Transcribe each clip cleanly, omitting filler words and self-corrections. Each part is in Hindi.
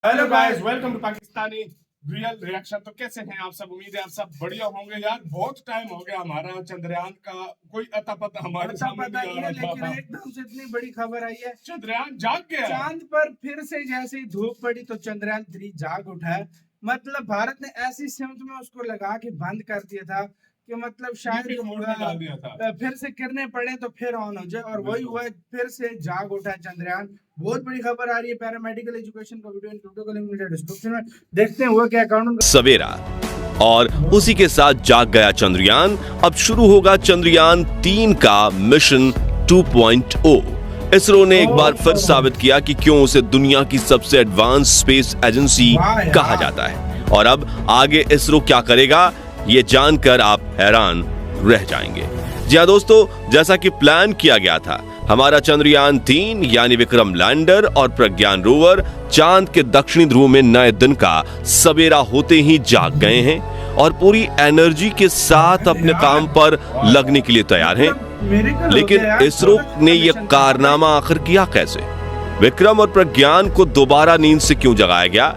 Hello guys, welcome to Pakistani real reaction. तो कैसे हैं आप सब? उम्मीद है आप सब बढ़िया होंगे। यार बहुत टाइम हो गया हमारा चंद्रयान का कोई अता पता हमारे सामने नहीं आ रहा लेकिन था। एकदम से इतनी बड़ी खबर आई है, चंद्रयान जाग गया। चांद पर फिर से जैसे ही धूप पड़ी तो चंद्रयान 3 जाग उठा है। मतलब भारत ने ऐसी सिमत में उसको लगा के बंद कर दिया था कि मतलब शायद डाल दिया था। फिर से किरणें पड़े तो फिर ऑन हो जाए, और वही हुआ, फिर से जाग उठा है चंद्रयान। बहुत बड़ी खबर आ रही है। पैरामेडिकल एजुकेशन का वीडियो का लिंक मुझे डिस्क्रिप्शन में, देखते हैं हुआ क्या। अकाउंट सवेरा और उसी के साथ जाग गया चंद्रयान। अब शुरू होगा चंद्रयान 3 का मिशन 2.0। इसरो ने एक बार फिर साबित किया कि क्यों उसे दुनिया की सबसे एडवांस स्पेस एजेंसी कहा जाता है। और अब आगे इसरो क्या करेगा, ये जानकर आप हैरान रह जाएंगे। जी हाँ दोस्तों, जैसा कि प्लान किया गया था, हमारा चंद्रयान 3 यानी विक्रम लैंडर और प्रज्ञान रोवर चांद के दक्षिणी ध्रुव में नए दिन का सवेरा होते ही जाग गए हैं और पूरी एनर्जी के साथ अपने काम पर लगने के लिए तैयार हैं। लेकिन इसरो ने यह कारनामा आखिर किया कैसे? विक्रम और प्रज्ञान को दोबारा नींद से क्यों जगाया गया?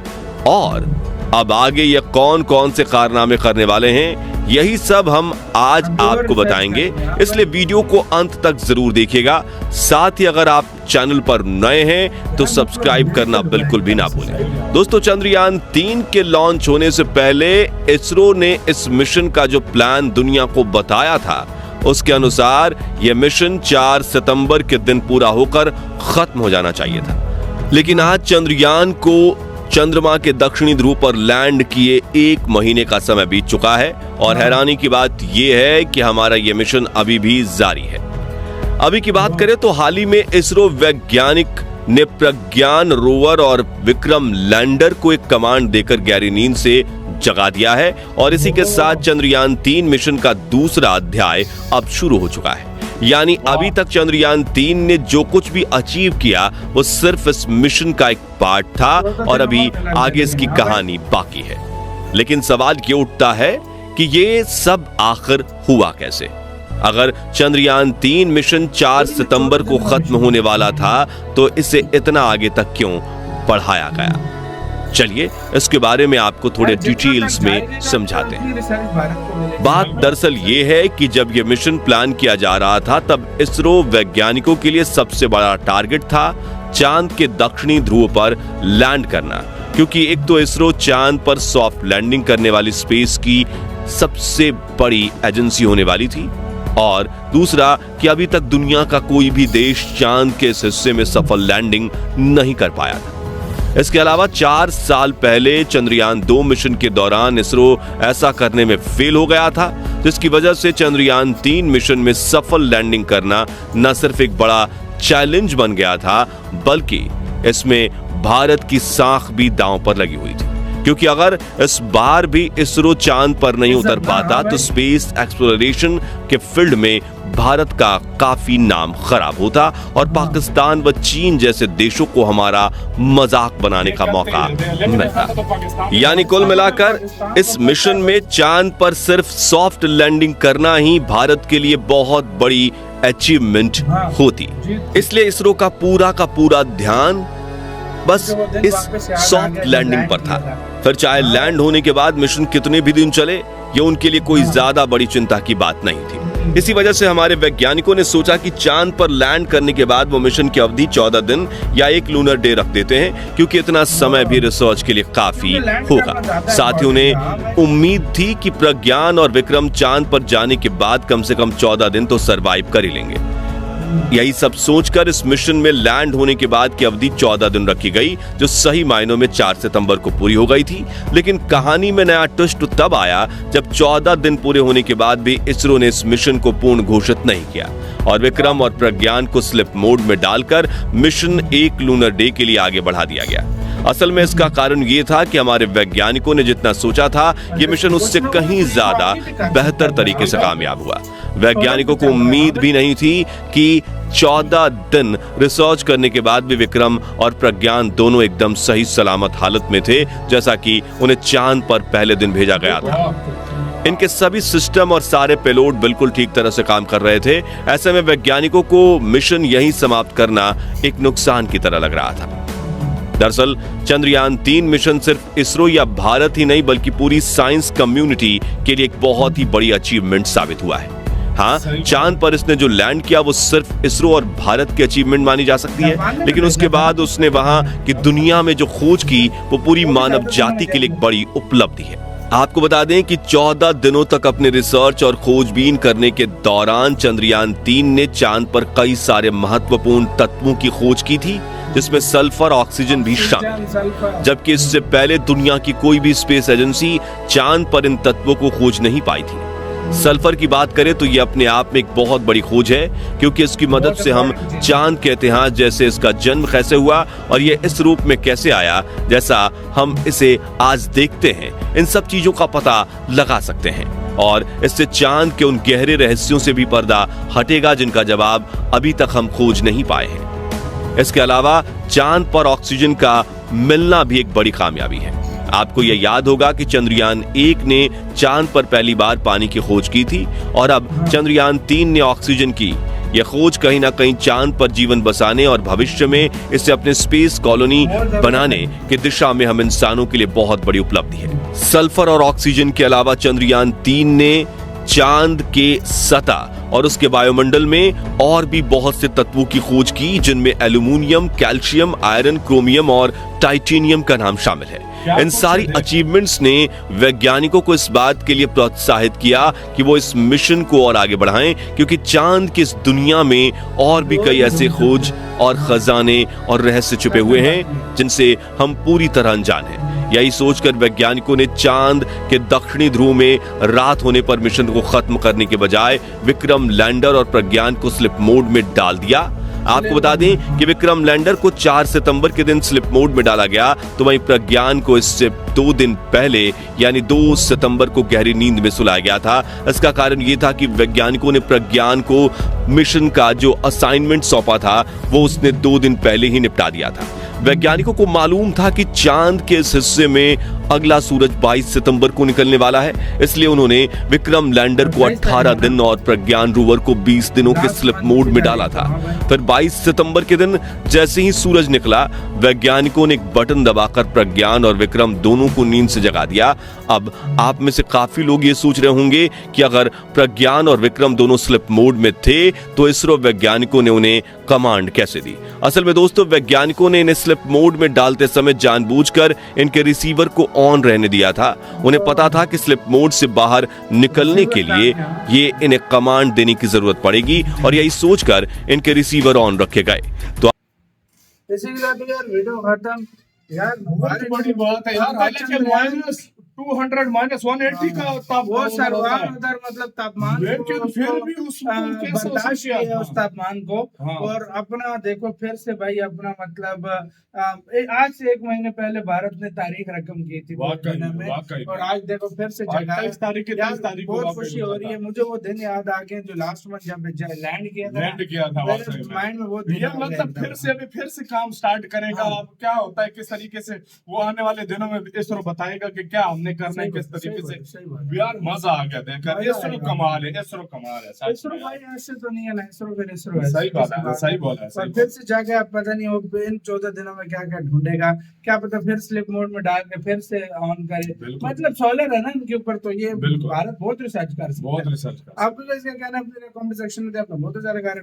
और अब आगे ये कौन कौन से कारनामे करने वाले हैं, यही सब हम आज आपको बताएंगे। इसलिए वीडियो को अंत तक जरूर देखिएगा। साथ ही अगर आप चैनल पर नए हैं तो सब्सक्राइब करना बिल्कुल भी ना भूलें। दोस्तों, चंद्रयान 3 के लॉन्च होने से पहले इसरो ने इस मिशन का जो प्लान दुनिया को बताया था, उसके अनुसार यह मिशन 4 सितंबर के दिन पूरा होकर खत्म हो जाना चाहिए था। लेकिन आज चंद्रयान को चंद्रमा के दक्षिणी ध्रुव पर लैंड किए 1 महीने का समय बीत चुका है और हैरानी की बात यह है कि हमारा यह मिशन अभी भी जारी है। अभी की बात करें तो हाल ही में इसरो वैज्ञानिक ने प्रज्ञान रोवर और विक्रम लैंडर को एक कमांड देकर गहरी नींद से जगा दिया है और इसी के साथ चंद्रयान 3 मिशन का दूसरा अध्याय अब शुरू हो चुका है। यानी अभी तक चंद्रयान 3 ने जो कुछ भी अचीव किया वो सिर्फ इस मिशन का एक पार्ट था और अभी आगे इसकी कहानी बाकी है। लेकिन सवाल ये उठता है कि ये सब आखिर हुआ कैसे? अगर चंद्रयान 3 मिशन 4 सितंबर को खत्म होने वाला था तो इसे इतना आगे तक क्यों बढ़ाया गया? चलिए इसके बारे में आपको थोड़े डिटेल्स में समझाते हैं। बात दरअसल ये है कि जब ये मिशन प्लान किया जा रहा था तब इसरो वैज्ञानिकों के लिए सबसे बड़ा टारगेट था चांद के दक्षिणी ध्रुव पर लैंड करना, क्योंकि एक तो इसरो चांद पर सॉफ्ट लैंडिंग करने वाली स्पेस की सबसे बड़ी एजेंसी होने वाली थी और दूसरा कि अभी तक दुनिया का कोई भी देश चांद के इस हिस्से में सफल लैंडिंग नहीं कर पाया था। इसके अलावा 4 साल पहले चंद्रयान 2 मिशन के दौरान इसरो ऐसा करने में फेल हो गया था, जिसकी वजह से चंद्रयान 3 मिशन में सफल लैंडिंग करना न सिर्फ एक बड़ा चैलेंज बन गया था, बल्कि इसमें भारत की साख भी दांव पर लगी हुई थी। क्योंकि अगर इस बार भी इसरो चांद पर नहीं उतर पाता तो स्पेस एक्सप्लोरेशन के फील्ड में भारत का काफी नाम खराब होता और पाकिस्तान व चीन जैसे देशों को हमारा मजाक बनाने का मौका मिलता। यानी कुल मिलाकर इस मिशन में चांद पर सिर्फ सॉफ्ट लैंडिंग करना ही भारत के लिए बहुत बड़ी अचीवमेंट होती। इसलिए इसरो का पूरा ध्यान बस इस सॉफ्ट लैंडिंग पर था। फिर चाहे लैंड होने के बाद मिशन कितने भी दिन चले, ये उनके लिए कोई ज्यादा बड़ी चिंता की बात नहीं थी। इसी वजह से हमारे वैज्ञानिकों ने सोचा कि चांद पर लैंड करने के बाद वो मिशन की अवधि 14 दिन या 1 लूनर डे रख देते हैं, क्योंकि इतना समय भी रिसर्च के लिए काफी होगा। साथ ही उन्हें उम्मीद थी कि प्रज्ञान और विक्रम चांद पर जाने के बाद कम से कम 14 दिन तो सरवाइव कर ही लेंगे। यही सब सोचकर इस मिशन में लैंड होने के बाद की अवधि 14 दिन रखी गई, जो सही मायनों में 4 सितंबर को पूरी हो गई थी। लेकिन कहानी में नया ट्विस्ट तब आया जब 14 दिन पूरे होने के बाद भी इसरो ने इस मिशन को पूर्ण घोषित नहीं किया और विक्रम और प्रज्ञान को स्लिप मोड में डालकर मिशन 1 लूनर डे के लिए आगे बढ़ा दिया गया। असल में इसका कारण ये था कि हमारे वैज्ञानिकों ने जितना सोचा था ये मिशन उससे कहीं ज्यादा बेहतर तरीके से कामयाब हुआ। वैज्ञानिकों को उम्मीद भी नहीं थी कि 14 दिन रिसर्च करने के बाद भी विक्रम और प्रज्ञान दोनों एकदम सही सलामत हालत में थे, जैसा कि उन्हें चांद पर पहले दिन भेजा गया था। इनके सभी सिस्टम और सारे पेलोड बिल्कुल ठीक तरह से काम कर रहे थे। ऐसे में वैज्ञानिकों को मिशन यहीं समाप्त करना एक नुकसान की तरह लग रहा था। दरअसल चंद्रयान 3 मिशन सिर्फ इसरो या भारत ही नहीं बल्कि पूरी साइंस कम्युनिटी के लिए एक बहुत ही बड़ी अचीवमेंट साबित हुआ है। हाँ, चांद पर इसने जो लैंड किया वो सिर्फ इसरो और भारत की अचीवमेंट मानी जा सकती है, लेकिन उसके बाद उसने वहां की दुनिया में जो खोज की वो पूरी मानव जाति के लिए एक बड़ी उपलब्धि है। आपको बता दें कि 14 दिनों तक अपने रिसर्च और खोजबीन करने के दौरान चंद्रयान 3 ने चांद पर कई सारे महत्वपूर्ण तत्वों की खोज की थी, जिसमें सल्फर, ऑक्सीजन भी शामिल, जबकि इससे पहले दुनिया की कोई भी स्पेस एजेंसी चांद पर इन तत्वों को खोज नहीं पाई थी। सल्फर की बात करें तो ये अपने आप में एक बहुत बड़ी खोज है, क्योंकि इसकी मदद से हम चांद के इतिहास, जैसे इसका जन्म कैसे हुआ और ये इस रूप में कैसे आया जैसा हम इसे आज देखते हैं, इन सब चीजों का पता लगा सकते हैं। और इससे चांद के उन गहरे रहस्यों से भी पर्दा हटेगा जिनका जवाब अभी तक हम खोज नहीं पाए हैं। इसके अलावा चांद पर ऑक्सीजन का मिलना भी एक बड़ी कामयाबी है। आपको यह याद होगा कि चंद्रयान 1 ने चांद पर पहली बार पानी की खोज की थी और अब चंद्रयान 3 ने ऑक्सीजन की। यह खोज कहीं ना कहीं चांद पर जीवन बसाने और भविष्य में इसे अपने स्पेस कॉलोनी बनाने की दिशा में हम इंसानों के लिए बहुत बड़ी उपलब्धि है। सल्फर और ऑक्सीजन के अलावा चंद्रयान 3 ने चांद के सतह और उसके वायुमंडल में और भी बहुत से तत्वों की खोज की, जिनमें एल्यूमिनियम, कैल्शियम, आयरन, क्रोमियम और टाइटेनियम का नाम शामिल है। इन सारी अचीवमेंट्स ने वैज्ञानिकों को इस बात के लिए प्रोत्साहित किया कि वो इस मिशन को और आगे बढ़ाएं, क्योंकि चांद की इस दुनिया में और भी कई ऐसे खोज और खजाने और रहस्य छुपे हुए हैं जिनसे हम पूरी तरह अनजान हैं। यही सोचकर वैज्ञानिकों ने चांद के दक्षिणी ध्रुव में रात होने पर मिशन को खत्म करने के बजाय विक्रम लैंडर और प्रज्ञान को स्लिप मोड में डाल दिया। आपको बता दें कि विक्रम लैंडर को 4 सितंबर के दिन स्लिप मोड में डाला गया, तो वहीं प्रज्ञान को इससे 2 दिन पहले यानी 2 सितंबर को गहरी नींद में सुलाया गया था। इसका कारण यह था कि वैज्ञानिकों ने प्रज्ञान को मिशन का जो असाइनमेंट सौंपा था वो उसने 2 दिन पहले ही निपटा दिया था। वैज्ञानिकों को मालूम था कि चांद के इस हिस्से में अगला सूरज 22 सितंबर को निकलने वाला है, इसलिए उन्होंने विक्रम लैंडर को 18 दिन और प्रज्ञान रोवर को 20 दिनों के स्लिप मोड में डाला था। फिर 22 सितंबर के दिन जैसे ही सूरज निकला, वैज्ञानिकों ने एक बटन दबाकर प्रज्ञान और विक्रम दोनों को नींद से जगा दिया। अब आप में से काफी लोग ये सोच रहे होंगे कि अगर प्रज्ञान और विक्रम दोनों स्लिप मोड में थे तो इसरो वैज्ञानिकों ने उन्हें कमांड कैसे दी। असल में दोस्तों, वैज्ञानिकों ने इन्हें स्लिप मोड में डालते समय जानबूझकर इनके रिसीवर को ऑन रहने दिया था। उन्हें पता था कि स्लिप मोड से बाहर निकलने के लिए ये इन्हें कमांड देने की जरूरत पड़ेगी और यही सोचकर इनके रिसीवर ऑन रखे गए। तो इसीलिए तो यार वीडियो खत्म यार, बहुत बड़ी बात है यार। हालांकि -200 -180 का वो तापमान सर्वान उधर मतलब तापमान लेकिन फिर भी उसमें कैसे बर्दाश्त किया किया था? उस तापमान को। हाँ। और अपना देखो फिर से भाई, अपना मतलब आज से 1 महीने पहले भारत ने तारीख रकम की थी वाकई दुनिया में, वाकई और आज देखो फिर से आज 23 तारीख के 23 तारीख को बहुत वाकई खुशी हो रही है। मुझे वो दिन याद आ गए जो लास्ट मंथ जब लैंड किया था, लैंड किया था मेरे वाकई में। माइंड में वो दिन ये आ गया मतलब एकदम। फिर से अभी फिर से काम स्टार्ट करेगा। हाँ। अब क्या होता है, किस तरीके से वो आने वाले दिनों में इसरो बताएगा कि क्या हमने करना है, किस तरीके से। यार मजा आ गया देखकर। मजा इसरो आएगा। कमाल है, इसरो कमाल है सच इसरो में। भाई ऐसे तो नहीं है ना, इसरो फिर इसरो है। सही बात है, सही बोला है, सही और फिर से जाके आप पता नहीं वो इन 14 दिनों में क्या क्या ढूंढेगा, क्या पता फिर स्लिप मोड में डाल के फिर से ऑन करे। बिल्कुल। मतलब सोलर है ना इनके ऊपर, तो ये बिल्कुल। भारत बहुत रिसर्च कर सकता बहुत है। रिसर्च कर आपको इसका कहना है, कमेंट सेक्शन में अपना बहुत सारे कार्य